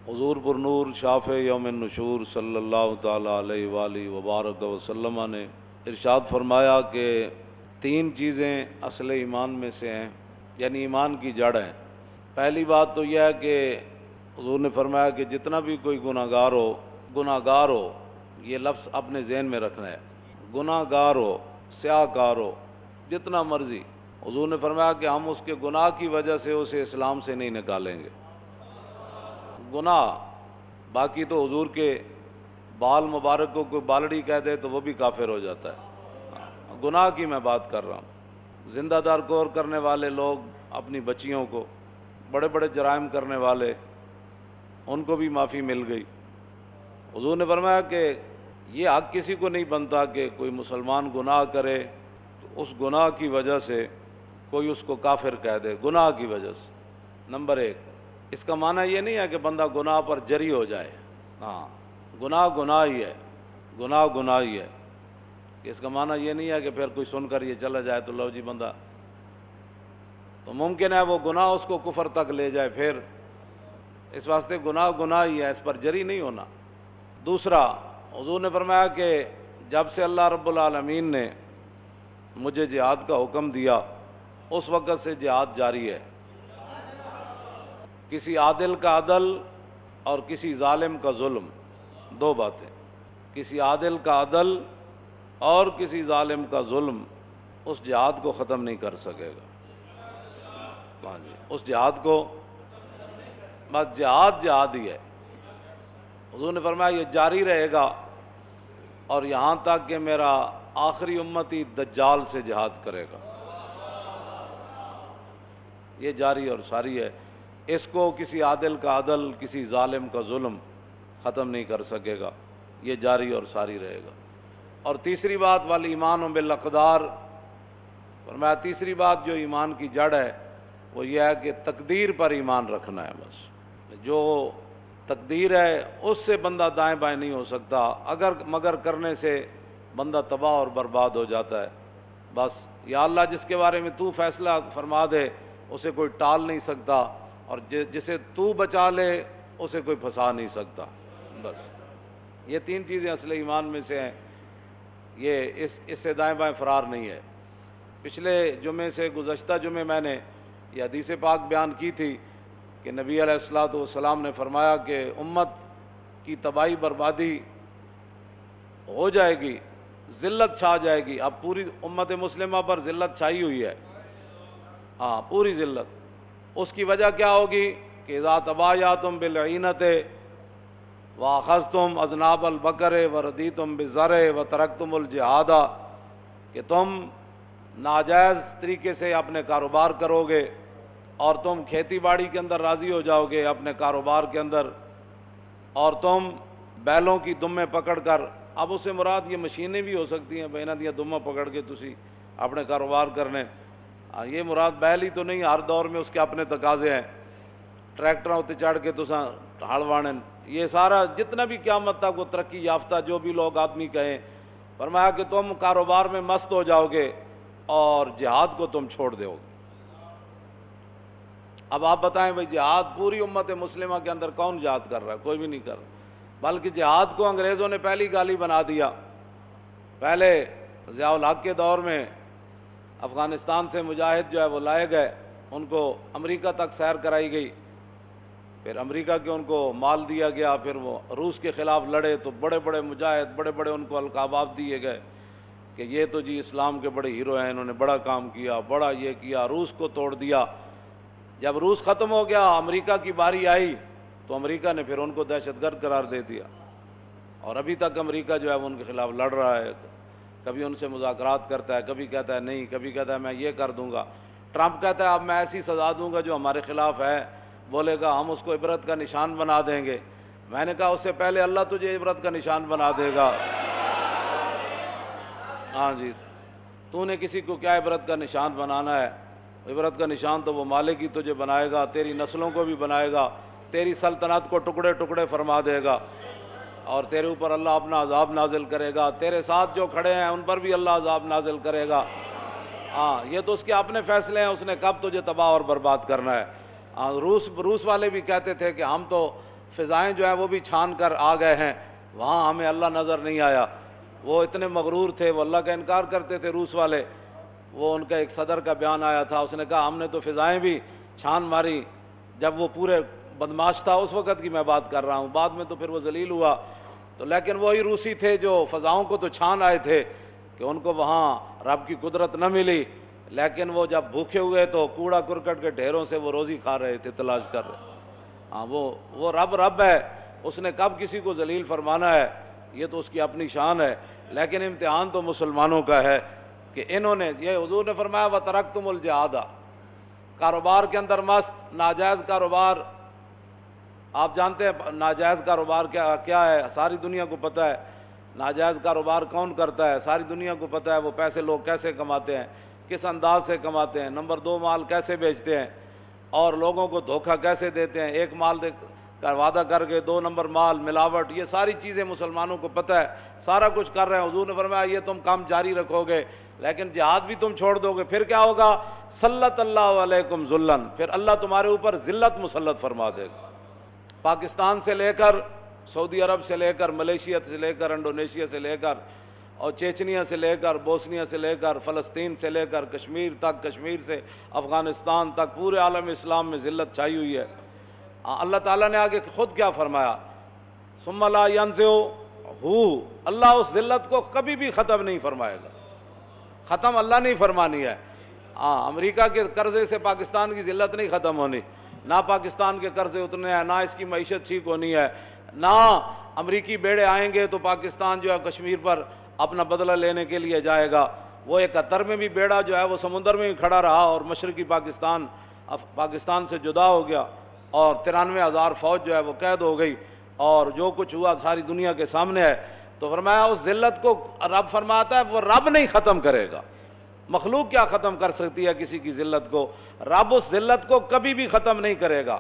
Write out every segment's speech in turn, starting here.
حضور پر نور شافع یوم النشور صلی اللہ تعالیٰ علیہ وآلہ وبارک وسلم نے ارشاد فرمایا کہ 3 چیزیں اصل ایمان میں سے ہیں، یعنی ایمان کی جڑ ہیں۔ پہلی بات تو یہ ہے کہ حضور نے فرمایا کہ جتنا بھی کوئی گناہگار ہو، یہ لفظ اپنے ذہن میں رکھنا ہے، گناہگار ہو، سیاہ کار ہو، جتنا مرضی، حضور نے فرمایا کہ ہم اس کے گناہ کی وجہ سے اسے اسلام سے نہیں نکالیں گے۔ گناہ، باقی تو حضور کے بال مبارک کو کوئی بالڑی کہہ دے تو وہ بھی کافر ہو جاتا ہے۔ گناہ کی میں بات کر رہا ہوں۔ زندہ دار کور کرنے والے لوگ اپنی بچیوں کو، بڑے بڑے جرائم کرنے والے، ان کو بھی معافی مل گئی۔ حضور نے فرمایا کہ یہ حق کسی کو نہیں بنتا کہ کوئی مسلمان گناہ کرے تو اس گناہ کی وجہ سے کوئی اس کو کافر کہہ دے، گناہ کی وجہ سے۔ نمبر 1، اس کا معنی یہ نہیں ہے کہ بندہ گناہ پر جری ہو جائے، ہاں، گناہ ہی ہے، گناہ ہی ہے۔ اس کا معنی یہ نہیں ہے کہ پھر کوئی سن کر یہ چلا جائے تو لو جی بندہ، تو ممکن ہے وہ گناہ اس کو کفر تک لے جائے، پھر اس واسطے گناہ ہی ہے، اس پر جری نہیں ہونا۔ دوسرا، حضور نے فرمایا کہ جب سے اللہ رب العالمین نے مجھے جہاد کا حکم دیا اس وقت سے جہاد جاری ہے۔ کسی عادل کا عدل اور کسی ظالم کا ظلم، 2 باتیں، کسی عادل کا عدل اور کسی ظالم کا ظلم اس جہاد کو ختم نہیں کر سکے گا۔ ہاں جی، اس جہاد کو، بس جہاد ہی ہے۔ حضور نے فرمایا یہ جاری رہے گا اور یہاں تک کہ میرا آخری امتی دجال سے جہاد کرے گا، یہ جاری اور ساری ہے۔ اس کو کسی عادل کا عدل، کسی ظالم کا ظلم ختم نہیں کر سکے گا، یہ جاری اور ساری رہے گا۔ اور تیسری بات، والایمان بالاقدار، فرمایا تیسری بات جو ایمان کی جڑ ہے وہ یہ ہے کہ تقدیر پر ایمان رکھنا ہے۔ بس جو تقدیر ہے اس سے بندہ دائیں بائیں نہیں ہو سکتا، مگر کرنے سے بندہ تباہ اور برباد ہو جاتا ہے۔ بس یا اللہ جس کے بارے میں تو فیصلہ فرما دے اسے کوئی ٹال نہیں سکتا، اور جسے تو بچا لے اسے کوئی پھنسا نہیں سکتا۔ بس یہ 3 چیزیں اصل ایمان میں سے ہیں، یہ اس سے دائیں بائیں فرار نہیں ہے۔ پچھلے جمعے سے گزشتہ جمعے میں نے یہ حدیث پاک بیان کی تھی کہ نبی علیہ الصلوۃ والسلام نے فرمایا کہ امت کی تباہی بربادی ہو جائے گی، ذلت چھا جائے گی۔ اب پوری امت مسلمہ پر ذلت چھائی ہوئی ہے، ہاں، پوری ذلت۔ اس کی وجہ کیا ہوگی کہ اذا تبایعتم بالعینۃ واخذتم اذناب البقر وردیتم بالزرع وترکتم الجہاد، کہ تم ناجائز طریقے سے اپنے کاروبار کرو گے اور تم کھیتی باڑی کے اندر راضی ہو جاؤ گے اپنے کاروبار کے اندر، اور تم بیلوں کی دمیں پکڑ کر، اب اس سے مراد یہ مشینیں بھی ہو سکتی ہیں، بہنا دیا دمہ پکڑ کے تسی اپنے کاروبار کرنے، یہ مراد بیل ہی تو نہیں، ہر دور میں اس کے اپنے تقاضے ہیں، ٹریکٹراں اتنے چڑھ کے تساں ہل وانے، یہ سارا جتنا بھی قیامت تک وہ ترقی یافتہ جو بھی لوگ آدمی کہیں، فرمایا کہ تم کاروبار میں مست ہو جاؤ گے اور جہاد کو تم چھوڑ دو گے۔ اب آپ بتائیں بھائی، جہاد پوری امت مسلمہ کے اندر کون جہاد کر رہا ہے؟ کوئی بھی نہیں کر رہا، بلکہ جہاد کو انگریزوں نے پہلی گالی بنا دیا۔ پہلے ضیاء الحق کے دور میں افغانستان سے مجاہد جو ہے وہ لائے گئے، ان کو امریکہ تک سیر کرائی گئی، پھر امریکہ کے ان کو مال دیا گیا، پھر وہ روس کے خلاف لڑے تو بڑے بڑے مجاہد، بڑے بڑے ان کو القابات دیے گئے کہ یہ تو جی اسلام کے بڑے ہیرو ہیں، انہوں نے بڑا کام کیا، بڑا یہ کیا، روس کو توڑ دیا۔ جب روس ختم ہو گیا، امریکہ کی باری آئی تو امریکہ نے پھر ان کو دہشت گرد قرار دے دیا، اور ابھی تک امریکہ جو ہے وہ ان کے خلاف لڑ رہا ہے، کبھی ان سے مذاکرات کرتا ہے، کبھی کہتا ہے نہیں، کبھی کہتا ہے میں یہ کر دوں گا۔ ٹرمپ کہتا ہے اب میں ایسی سزا دوں گا جو ہمارے خلاف ہے، بولے گا ہم اس کو عبرت کا نشان بنا دیں گے۔ میں نے کہا اس سے پہلے اللہ تجھے عبرت کا نشان بنا دے گا۔ ہاں جی، تو نے کسی کو کیا عبرت کا نشان بنانا ہے؟ عبرت کا نشان تو وہ مالک ہی تجھے بنائے گا، تیری نسلوں کو بھی بنائے گا، تیری سلطنت کو ٹکڑے ٹکڑے فرما دے گا، اور تیرے اوپر اللہ اپنا عذاب نازل کرے گا، تیرے ساتھ جو کھڑے ہیں ان پر بھی اللہ عذاب نازل کرے گا۔ ہاں، یہ تو اس کے اپنے فیصلے ہیں، اس نے کب تجھے تباہ اور برباد کرنا ہے۔ روس والے بھی کہتے تھے کہ ہم تو فضائیں جو ہیں وہ بھی چھان کر آ گئے ہیں، وہاں ہمیں اللہ نظر نہیں آیا۔ وہ اتنے مغرور تھے، وہ اللہ کا انکار کرتے تھے روس والے۔ وہ ان کا ایک صدر کا بیان آیا تھا، اس نے کہا ہم نے تو فضائیں بھی چھان ماری، جب وہ پورے بدماش تھا اس وقت کی میں بات کر رہا ہوں، بعد میں تو پھر وہ ذلیل ہوا۔ تو لیکن وہی روسی تھے جو فضاؤں کو تو چھان آئے تھے کہ ان کو وہاں رب کی قدرت نہ ملی، لیکن وہ جب بھوکے ہوئے تو کوڑا کرکٹ کے ڈھیروں سے وہ روزی کھا رہے تھے، تلاش کر رہے۔ ہاں وہ رب ہے، اس نے کب کسی کو ذلیل فرمانا ہے یہ تو اس کی اپنی شان ہے، لیکن امتحان تو مسلمانوں کا ہے کہ انہوں نے، یہ حضور نے فرمایا وَتَرَكْتُمُ الْجِهَادَ، کاروبار کے اندر مست، ناجائز کاروبار۔ آپ جانتے ہیں ناجائز کاروبار کیا ہے، ساری دنیا کو پتہ ہے ناجائز کاروبار کون کرتا ہے، ساری دنیا کو پتہ ہے وہ پیسے لوگ کیسے کماتے ہیں، کس انداز سے کماتے ہیں، نمبر 2 مال کیسے بیچتے ہیں اور لوگوں کو دھوکہ کیسے دیتے ہیں، ایک مال کا وعدہ کر کے 2 نمبر مال، ملاوٹ، یہ ساری چیزیں مسلمانوں کو پتہ ہے، سارا کچھ کر رہے ہیں۔ حضور نے فرمایا یہ تم کام جاری رکھو گے، لیکن جہاد بھی تم چھوڑ دو گے، پھر کیا ہوگا؟ سلط اللہ علیکم ذلًا، پھر اللہ تمہارے اوپر ذلت مسلط فرما دے گا۔ پاکستان سے لے کر سعودی عرب سے لے کر ملیشیا سے لے کر انڈونیشیا سے لے کر اور چیچنیا سے لے کر بوسنیا سے لے کر فلسطین سے لے کر کشمیر تک، کشمیر سے افغانستان تک، پورے عالم اسلام میں ذلت چھائی ہوئی ہے۔ اللہ تعالیٰ نے آگے خود کیا فرمایا؟ ثم لا ينزعه، اللہ اس ذلت کو کبھی بھی ختم نہیں فرمائے گا، ختم اللہ نہیں فرمانی ہے۔ امریکہ کے قرضے سے پاکستان کی ذلت نہیں ختم ہونی، نہ پاکستان کے قرضے اتنے ہیں، نہ اس کی معیشت ٹھیک ہونی ہے، نہ امریکی بیڑے آئیں گے تو پاکستان جو ہے کشمیر پر اپنا بدلہ لینے کے لیے جائے گا۔ وہ 71 میں بھی بیڑا جو ہے وہ سمندر میں ہی کھڑا رہا اور مشرقی پاکستان سے جدا ہو گیا، اور 93,000 فوج جو ہے وہ قید ہو گئی، اور جو کچھ ہوا ساری دنیا کے سامنے ہے۔ تو فرمایا اس ذلت کو رب فرماتا ہے وہ رب نہیں ختم کرے گا، مخلوق کیا ختم کر سکتی ہے کسی کی ذلت کو؟ رب اس ذلت کو کبھی بھی ختم نہیں کرے گا،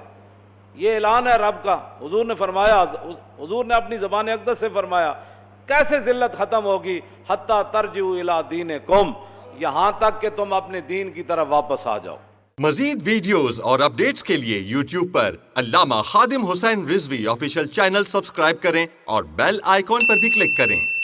یہ اعلان ہے رب کا۔ حضور نے فرمایا، حضور نے اپنی زبان اقدس سے فرمایا کیسے ذلت ختم ہوگی؟ حتیٰ ترجعوا الی دینکم، یہاں تک کہ تم اپنے دین کی طرف واپس آ جاؤ۔ مزید ویڈیوز اور اپڈیٹس کے لیے یوٹیوب پر علامہ Khadim Hussain Rizvi official channel subscribe کریں اور بیل آئیکن پر بھی کلک کریں۔